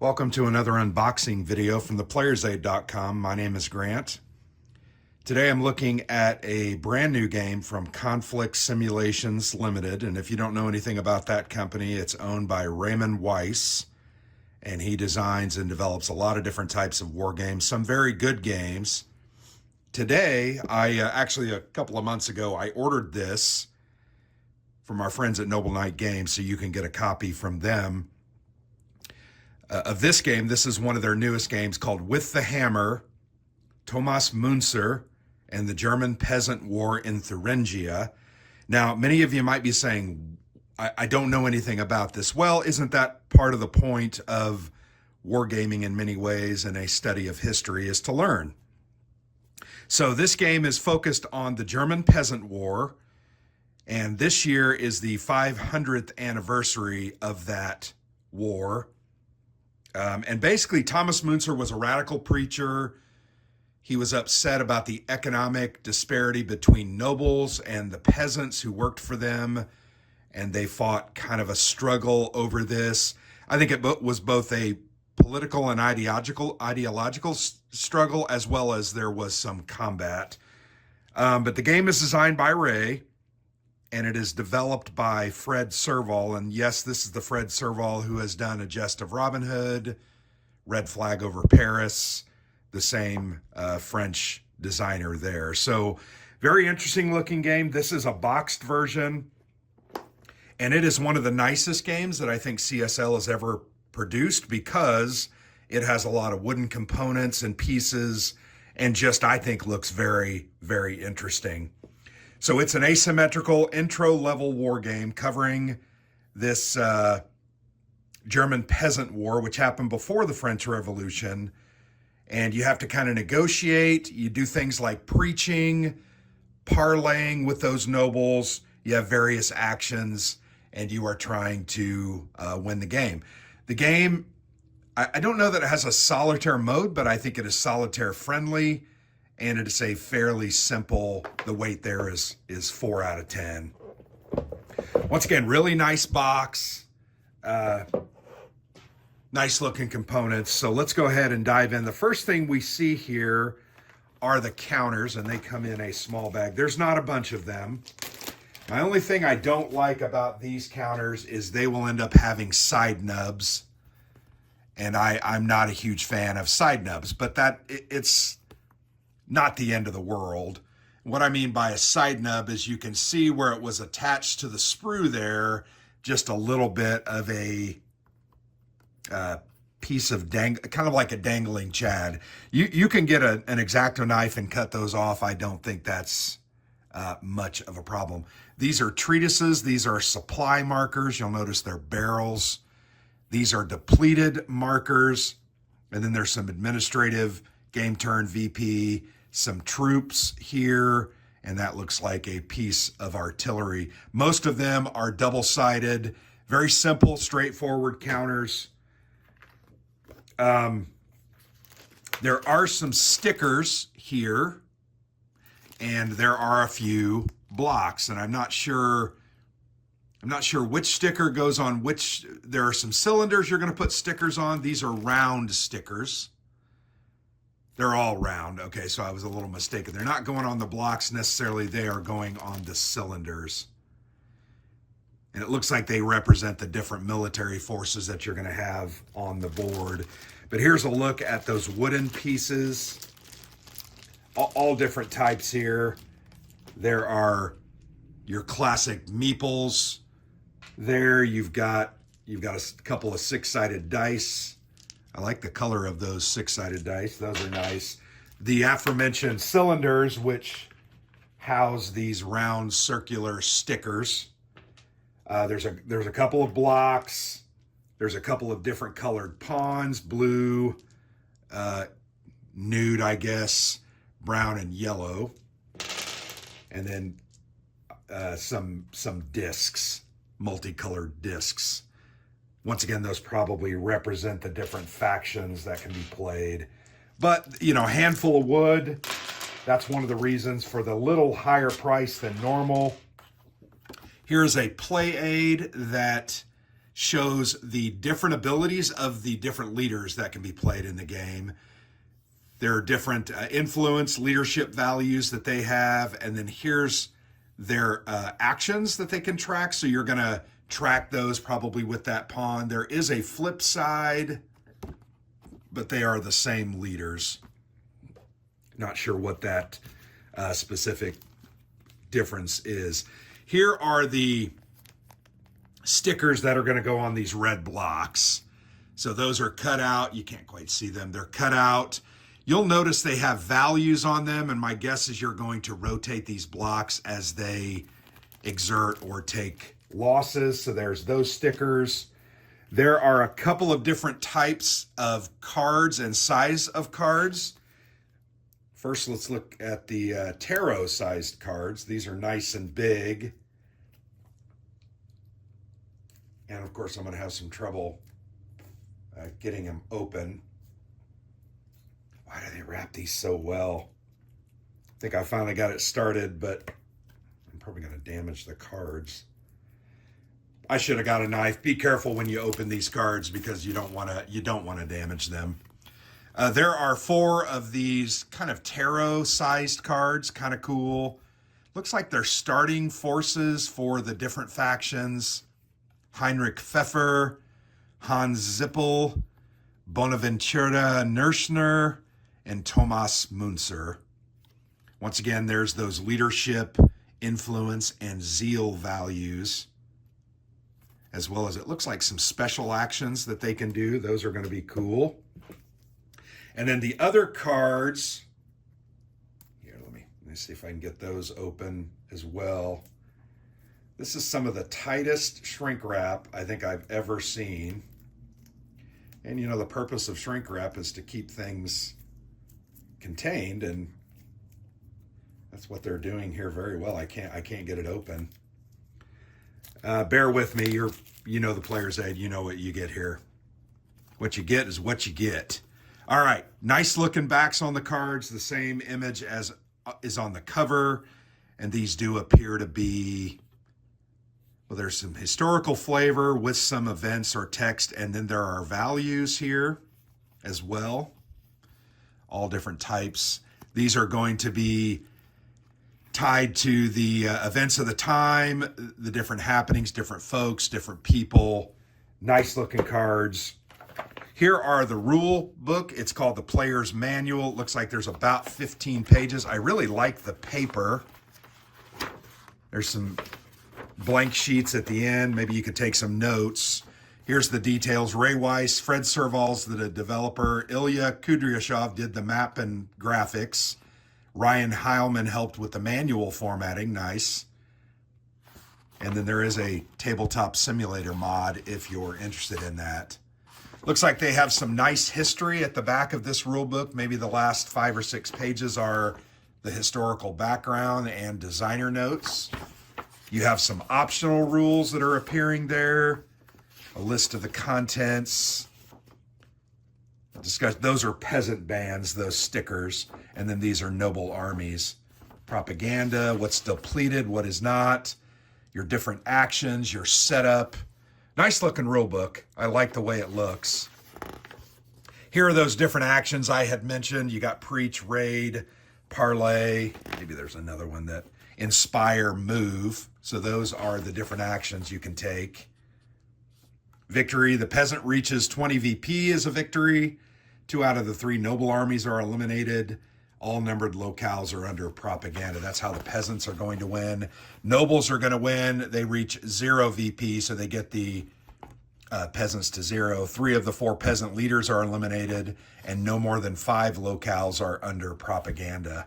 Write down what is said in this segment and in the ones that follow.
Welcome to another unboxing video from theplayersaid.com. My name is Grant. Today I'm looking at a brand new game from Conflict Simulations Limited, and if you don't know anything about that company, it's owned by Raymond Weiss, and he designs and develops a lot of different types of war games, some very good games. Today, actually a couple of months ago, I ordered this from our friends at Noble Knight Games, so you can get a copy from them. Of this game. This is one of their newest games called With the Hammer, Thomas Münzer, and the German Peasant War in Thuringia. Now, many of you might be saying, I don't know anything about this. Well, isn't that part of the point of wargaming in many ways and a study of history is to learn? So this game is focused on the German Peasant War, and this year is the 500th anniversary of that war. And basically, Thomas Münzer was a radical preacher. He was upset about the economic disparity between nobles and the peasants who worked for them, and they fought kind of a struggle over this. I think it was both a political and ideological struggle, as well as there was some combat. But the game is designed by Ray, and it is developed by Fred Serval. And yes, this is the Fred Serval who has done A Jest of Robin Hood, Red Flag Over Paris, the same French designer there. So very interesting looking game. This is a boxed version, and it is one of the nicest games that I think CSL has ever produced because it has a lot of wooden components and pieces and just, I think, looks very, very interesting. So it's an asymmetrical intro-level war game covering this German Peasant War, which happened before the French Revolution. And you have to kind of negotiate. You do things like preaching, parlaying with those nobles. You have various actions, and you are trying to win the game. The game, I don't know that it has a solitaire mode, but I think it is solitaire friendly. And it is a fairly simple, the weight there is 4 out of 10. Once again, really nice box, nice looking components. So let's go ahead and dive in. The first thing we see here are the counters, and they come in a small bag. There's not a bunch of them. My only thing I don't like about these counters is they will end up having side nubs. And I'm not a huge fan of side nubs, but it's not the end of the world. What I mean by a side nub is you can see where it was attached to the sprue there, just a little bit of a piece of kind of like a dangling chad. You can get an X-Acto knife and cut those off. I don't think that's much of a problem. These are treatises. These are supply markers. You'll notice they're barrels. These are depleted markers. And then there's some administrative game turn VP, some troops here, and that looks like a piece of artillery. Most of them are double-sided, very simple, straightforward counters. There are some stickers here, and there are a few blocks, and I'm not sure which sticker goes on which. There are some cylinders you're going to put stickers on. These are round stickers. They're all round. Okay, so I was a little mistaken. They're not going on the blocks necessarily. They are going on the cylinders. And it looks like they represent the different military forces that you're going to have on the board. But here's a look at those wooden pieces. All different types here. There are your classic meeples. There you've got a couple of 6-sided dice. I like the color of those 6-sided dice. Those are nice. The aforementioned cylinders, which house these round circular stickers. There's a couple of blocks. There's a couple of different colored pawns, blue, nude, I guess, brown and yellow. And then some discs, multicolored discs. Once again, those probably represent the different factions that can be played. But, you know, handful of wood, that's one of the reasons for the little higher price than normal. Here's a play aid that shows the different abilities of the different leaders that can be played in the game. There are different influence, leadership values that they have, and then here's their actions that they can track. So you're going to track those probably with that pawn. There is a flip side, but they are the same leaders. Not sure what that specific difference is. Here are the stickers that are going to go on these red blocks. So those are cut out. You can't quite see them. They're cut out. You'll notice they have values on them, and my guess is you're going to rotate these blocks as they exert or take losses. So there's those stickers. There are a couple of different types of cards and size of cards. First, let's look at the tarot-sized cards. These are nice and big. And of course, I'm going to have some trouble getting them open. Why do they wrap these so well? I think I finally got it started, but I'm probably going to damage the cards. I should have got a knife. Be careful when you open these cards because you don't want to damage them. There are 4 of these kind of tarot-sized cards, kind of cool. Looks like they're starting forces for the different factions. Heinrich Pfeffer, Hans Zippel, Bonaventura Nerschner, and Thomas Munzer. Once again, there's those leadership, influence, and zeal values, as well as it looks like some special actions that they can do. Those are going to be cool. And then the other cards, here, let me see if I can get those open as well. This is some of the tightest shrink wrap I think I've ever seen. And you know, the purpose of shrink wrap is to keep things contained, and that's what they're doing here very well. I can't get it open. Bear with me. You know the player's aid. You know what you get here. What you get is what you get. All right, nice looking backs on the cards. The same image as is on the cover, and these do appear to be, well, there's some historical flavor with some events or text, and then there are values here as well. All different types. These are going to be tied to the events of the time, the different happenings, different folks, different people. Nice looking cards. Here are the rule book. It's called the Player's Manual. It looks like there's about 15 pages. I really like the paper. There's some blank sheets at the end. Maybe you could take some notes. Here's the details. Ray Weiss, Fred Serval's the developer. Ilya Kudryashov did the map and graphics. Ryan Heilman helped with the manual formatting. Nice. And then there is a tabletop simulator mod if you're interested in that. Looks like they have some nice history at the back of this rule book. Maybe the last 5 or 6 pages are the historical background and designer notes. You have some optional rules that are appearing there. A list of the contents. Those are peasant bands, those stickers. And then these are noble armies. Propaganda, what's depleted, what is not. Your different actions, your setup. Nice looking rule book. I like the way it looks. Here are those different actions I had mentioned. You got preach, raid, parlay. Maybe there's another one that inspire, move. So those are the different actions you can take. Victory, the peasant reaches 20 VP is a victory. 2 out of the 3 noble armies are eliminated. All numbered locales are under propaganda. That's how the peasants are going to win. Nobles are going to win. They reach 0 VP, so they get the peasants to 0. 3 of the 4 peasant leaders are eliminated, and no more than 5 locales are under propaganda.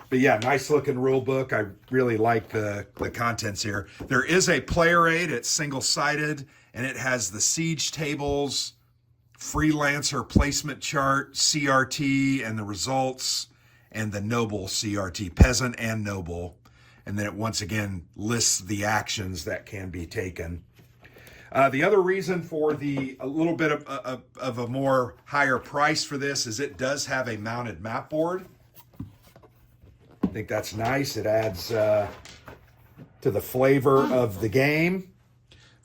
But yeah, nice looking rule book. I really like the contents here. There is a player aid. It's single-sided, and it has the siege tables, freelancer placement chart, CRT, and the results, and the noble CRT, peasant and noble. And then it once again lists the actions that can be taken. The other reason for a little bit of a more higher price for this is it does have a mounted map board. I think that's nice. It adds to the flavor of the game.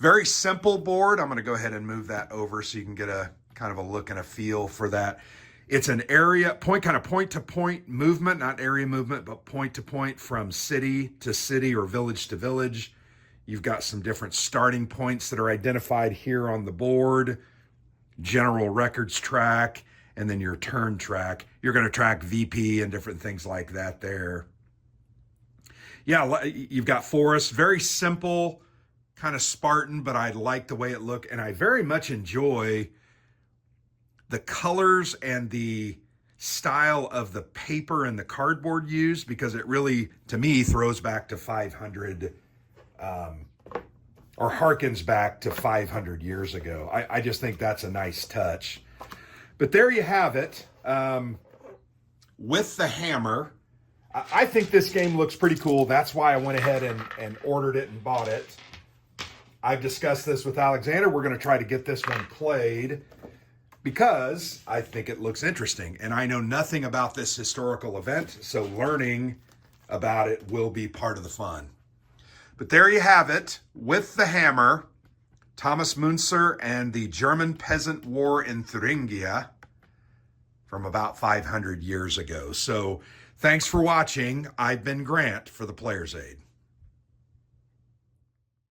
Very simple board. I'm going to go ahead and move that over so you can get a kind of a look and a feel for that. It's an area, kind of point-to-point movement, not area movement, but point-to-point from city to city or village to village. You've got some different starting points that are identified here on the board. General records track, and then your turn track. You're going to track VP and different things like that there. Yeah, you've got forest, very simple, kind of Spartan, but I like the way it looked, and I very much enjoy the colors and the style of the paper and the cardboard used, because it really, to me, throws back to 500, or harkens back to 500 years ago. I just think that's a nice touch. But there you have it. With the hammer, I think this game looks pretty cool. That's why I went ahead and ordered it and bought it. I've discussed this with Alexander. We're going to try to get this one played because I think it looks interesting. And I know nothing about this historical event, so learning about it will be part of the fun. But there you have it, with the hammer, Thomas Münzer and the German Peasant War in Thuringia from about 500 years ago. So thanks for watching. I've been Grant for the Player's Aid.